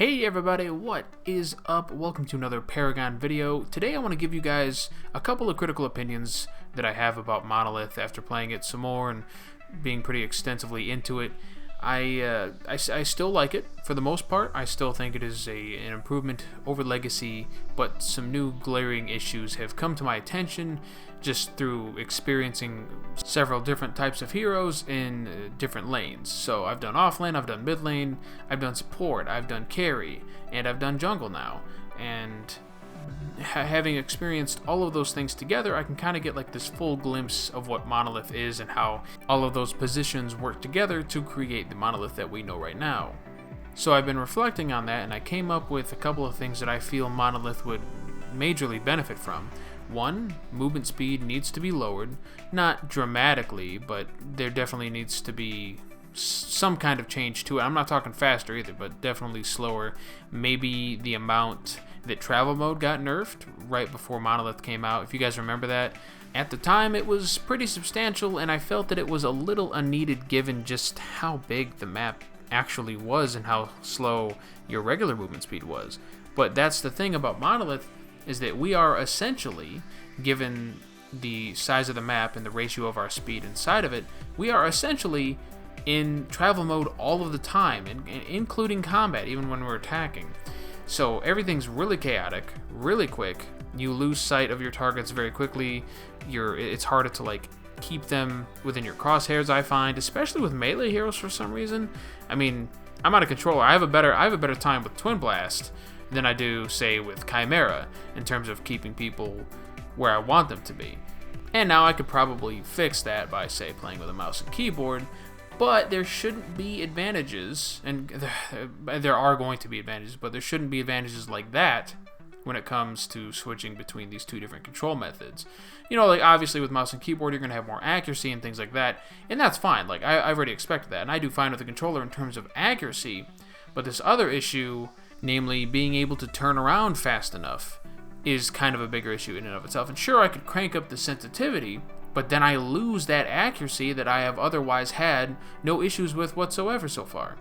Hey everybody, what is up? Welcome to another Paragon video. Today I want to give you guys a couple of critical opinions that I have about Monolith after playing it some more and being pretty extensively into it. I still like it for the most part. I still think it is an improvement over Legacy, but some new glaring issues have come to my attention just through experiencing several different types of heroes in different lanes. So I've done offlane, I've done mid lane, I've done support, I've done carry, and I've done jungle now. And having experienced all of those things together, I can kind of get like this full glimpse of what Monolith is and how all of those positions work together to create the Monolith that we know right now. So I've been reflecting on that, and I came up with a couple of things that I feel Monolith would majorly benefit from. One, movement speed needs to be lowered. Not dramatically, but there definitely needs to be some kind of change to it. I'm not talking faster either, but definitely slower. Maybe the amount that travel mode got nerfed right before Monolith came out. If you guys remember that, at the time it was pretty substantial, and I felt that it was a little unneeded given just how big the map actually was and how slow your regular movement speed was. But that's the thing about Monolith, is that we are essentially, given the size of the map and the ratio of our speed inside of it, we are essentially in travel mode all of the time, including combat, even when we're attacking. So everything's really chaotic, really quick. You lose sight of your targets very quickly. It's harder to like keep them within your crosshairs, I find, especially with melee heroes for some reason. I mean, I'm on a controller. I have a better time with Twin Blast than I do, say, with Chimera in terms of keeping people where I want them to be. And now I could probably fix that by, say, playing with a mouse and keyboard. But there shouldn't be advantages, and there are going to be advantages, but there shouldn't be advantages like that when it comes to switching between these two different control methods. You know, like obviously with mouse and keyboard, you're going to have more accuracy and things like that, and that's fine. Like, I've already expected that, and I do fine with the controller in terms of accuracy, but this other issue, namely being able to turn around fast enough, is kind of a bigger issue in and of itself. And sure, I could crank up the sensitivity, but then I lose that accuracy that I have otherwise had no issues with whatsoever so far.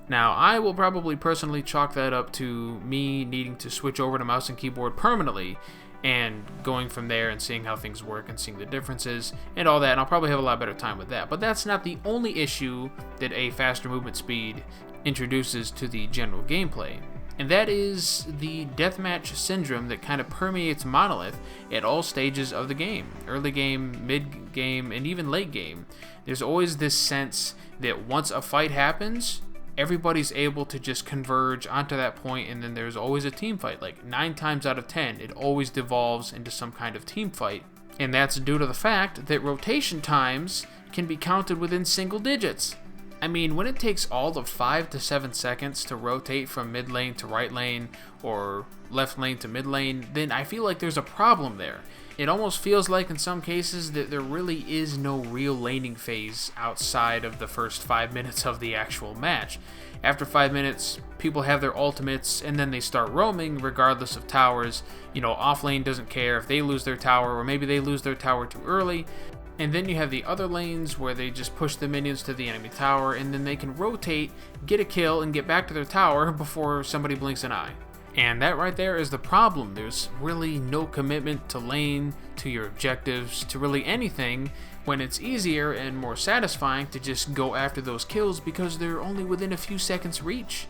Now, I will probably personally chalk that up to me needing to switch over to mouse and keyboard permanently and going from there and seeing how things work and seeing the differences and all that, and I'll probably have a lot better time with that. But that's not the only issue that a faster movement speed introduces to the general gameplay. And that is the deathmatch syndrome that kind of permeates Monolith at all stages of the game. Early game, mid game, and even late game. There's always this sense that once a fight happens, everybody's able to just converge onto that point, and then there's always a team fight. Like 9 times out of 10, it always devolves into some kind of team fight. And that's due to the fact that rotation times can be counted within single digits. I mean, when it takes all of 5 to 7 seconds to rotate from mid lane to right lane or left lane to mid lane, then I feel like there's a problem there. It almost feels like in some cases that there really is no real laning phase outside of the first 5 minutes of the actual match. After 5 minutes, people have their ultimates and then they start roaming regardless of towers. You know, off lane doesn't care if they lose their tower, or maybe they lose their tower too early. And then you have the other lanes where they just push the minions to the enemy tower, and then they can rotate, get a kill, and get back to their tower before somebody blinks an eye. And that right there is the problem. There's really no commitment to lane, to your objectives, to really anything, when it's easier and more satisfying to just go after those kills because they're only within a few seconds reach.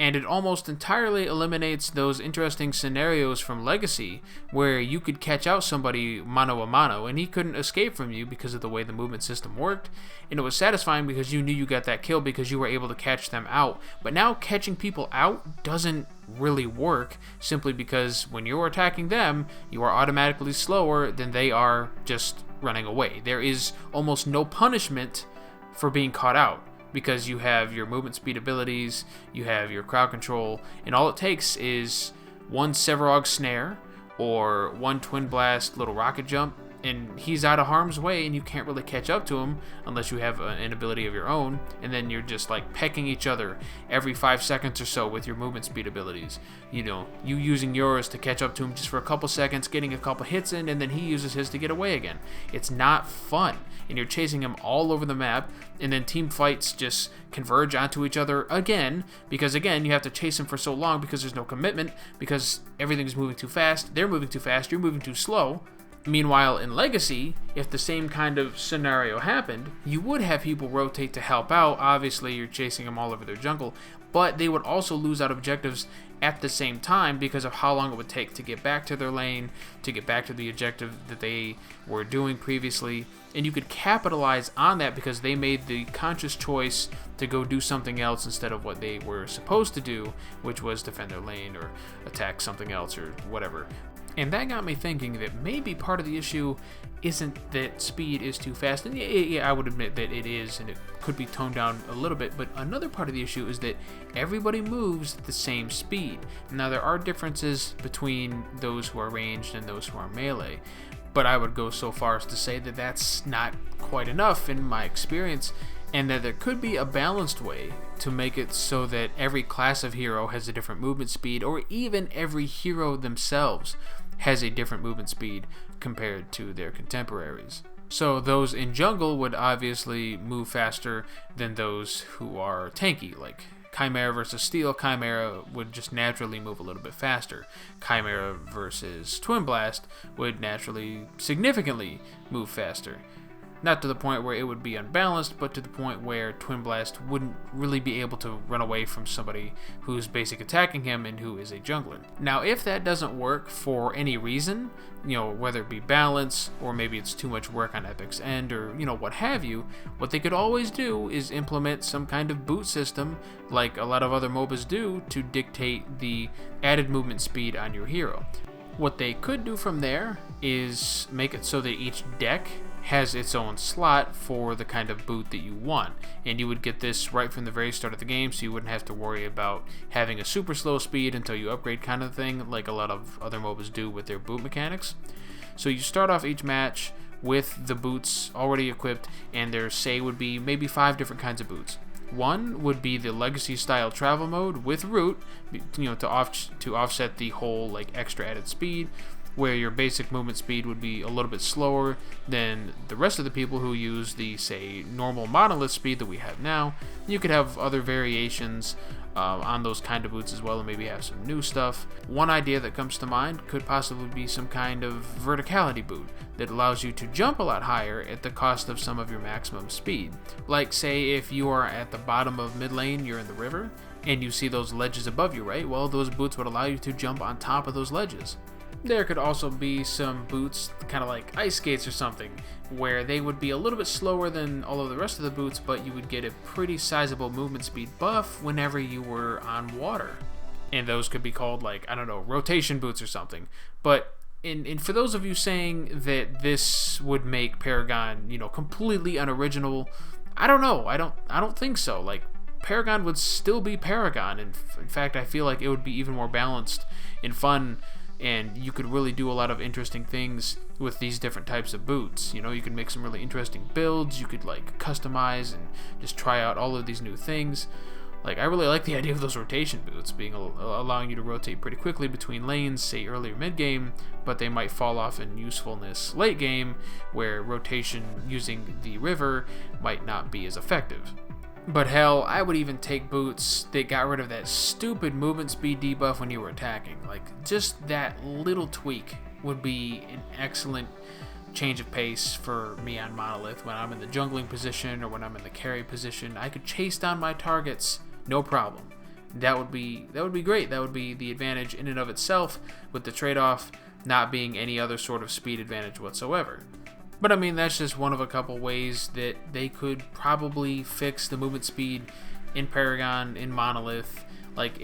And it almost entirely eliminates those interesting scenarios from Legacy where you could catch out somebody mano a mano and he couldn't escape from you because of the way the movement system worked, and it was satisfying because you knew you got that kill because you were able to catch them out. But now catching people out doesn't really work, simply because when you're attacking them, you are automatically slower than they are just running away. There is almost no punishment for being caught out, because you have your movement speed abilities, you have your crowd control, and all it takes is one Sevarog snare or one Twin Blast little rocket jump, and he's out of harm's way, and you can't really catch up to him unless you have an ability of your own, and then you're just like pecking each other every 5 seconds or so with your movement speed abilities. You know, you using yours to catch up to him just for a couple seconds, getting a couple hits in, and then he uses his to get away again. It's not fun, and you're chasing him all over the map, and then team fights just converge onto each other again, because again, you have to chase him for so long because there's no commitment, because everything's moving too fast, they're moving too fast, you're moving too slow. Meanwhile, in Legacy, if the same kind of scenario happened, you would have people rotate to help out. Obviously, you're chasing them all over their jungle, but they would also lose out objectives at the same time because of how long it would take to get back to their lane, to get back to the objective that they were doing previously. And you could capitalize on that because they made the conscious choice to go do something else instead of what they were supposed to do, which was defend their lane or attack something else or whatever. And that got me thinking that maybe part of the issue isn't that speed is too fast. And yeah, I would admit that it is, and it could be toned down a little bit. But another part of the issue is that everybody moves at the same speed. Now, there are differences between those who are ranged and those who are melee. But I would go so far as to say that that's not quite enough in my experience, and that there could be a balanced way to make it so that every class of hero has a different movement speed, or even every hero themselves has a different movement speed compared to their contemporaries. So those in jungle would obviously move faster than those who are tanky, like Chimera versus Steel. Chimera would just naturally move a little bit faster. Chimera versus Twin Blast would naturally significantly move faster. Not to the point where it would be unbalanced, but to the point where Twin Blast wouldn't really be able to run away from somebody who's basic attacking him and who is a jungler. Now, if that doesn't work for any reason, you know, whether it be balance, or maybe it's too much work on Epic's end, or, you know, what have you, what they could always do is implement some kind of boot system, like a lot of other MOBAs do, to dictate the added movement speed on your hero. What they could do from there is make it so that each deck has its own slot for the kind of boot that you want, and you would get this right from the very start of the game, so you wouldn't have to worry about having a super slow speed until you upgrade kind of thing, like a lot of other MOBAs do with their boot mechanics. So you start off each match with the boots already equipped, and there, say, would be maybe 5 different kinds of boots. One would be the legacy style travel mode with root, you know, to offset the whole like extra added speed, where your basic movement speed would be a little bit slower than the rest of the people who use the, say, normal Monolith speed that we have now. You could have other variations on those kind of boots as well, and maybe have some new stuff. One idea that comes to mind could possibly be some kind of verticality boot that allows you to jump a lot higher at the cost of some of your maximum speed. Like, say, if you are at the bottom of mid lane, you're in the river, and you see those ledges above you, right? Well, those boots would allow you to jump on top of those ledges. There could also be some boots, kind of like ice skates or something, where they would be a little bit slower than all of the rest of the boots, but you would get a pretty sizable movement speed buff whenever you were on water. And those could be called, like, I don't know, rotation boots or something. But and for those of you saying that this would make Paragon, you know, completely unoriginal, I don't know. I don't think so. Like, Paragon would still be Paragon. And in fact, I feel like it would be even more balanced and fun, and you could really do a lot of interesting things with these different types of boots. You know, you could make some really interesting builds. You could like customize and just try out all of these new things. Like, I really like the idea of those rotation boots being allowing you to rotate pretty quickly between lanes, say early or mid game, but they might fall off in usefulness late game, where rotation using the river might not be as effective. But hell, I would even take boots that got rid of that stupid movement speed debuff when you were attacking. Like, just that little tweak would be an excellent change of pace for me on Monolith. When I'm in the jungling position or when I'm in the carry position, I could chase down my targets, no problem. That would be great. That would be the advantage in and of itself, with the trade-off not being any other sort of speed advantage whatsoever. But I mean, that's just one of a couple ways that they could probably fix the movement speed in Paragon, in Monolith. Like,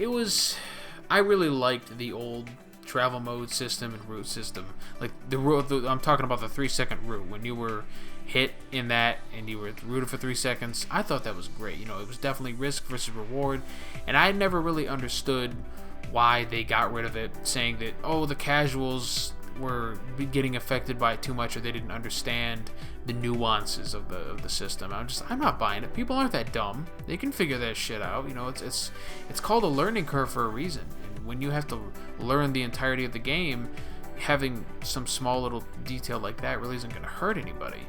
I really liked the old travel mode system and root system. Like, I'm talking about the 3-second root. When you were hit in that and you were rooted for 3 seconds, I thought that was great. You know, it was definitely risk versus reward. And I never really understood why they got rid of it, saying that, oh, the casuals were getting affected by it too much, or they didn't understand the nuances of the system. I'm not buying it. People aren't that dumb. They can figure that shit out. You know, it's called a learning curve for a reason. And when you have to learn the entirety of the game, having some small little detail like that really isn't going to hurt anybody.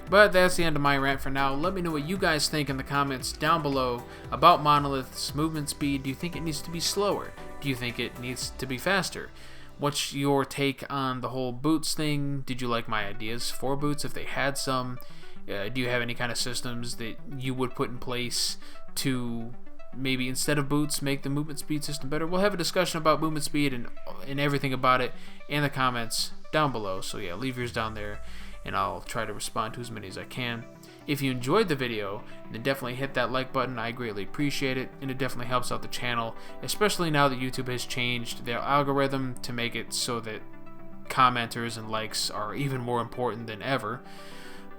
But that's the end of my rant for now. Let me know what you guys think in the comments down below about Monolith's movement speed. Do you think it needs to be slower? Do you think it needs to be faster? What's your take on the whole boots thing? Did you like my ideas for boots, if they had some? Do you have any kind of systems that you would put in place to maybe, instead of boots, make the movement speed system better? We'll have a discussion about movement speed and everything about it in the comments down below. So yeah, leave yours down there, and I'll try to respond to as many as I can. If you enjoyed the video, then definitely hit that like button. I greatly appreciate it, and it definitely helps out the channel, especially now that YouTube has changed their algorithm to make it so that commenters and likes are even more important than ever.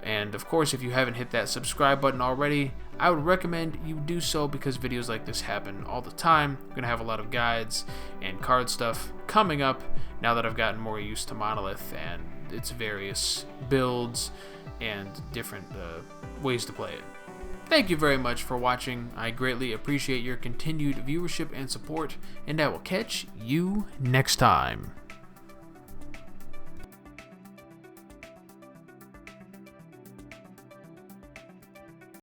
And of course, if you haven't hit that subscribe button already, I would recommend you do so, because videos like this happen all the time. I'm going to have a lot of guides and card stuff coming up now that I've gotten more used to Monolith and its various builds and different ways to play it. Thank you very much for watching. I greatly appreciate your continued viewership and support, and I will catch you next time.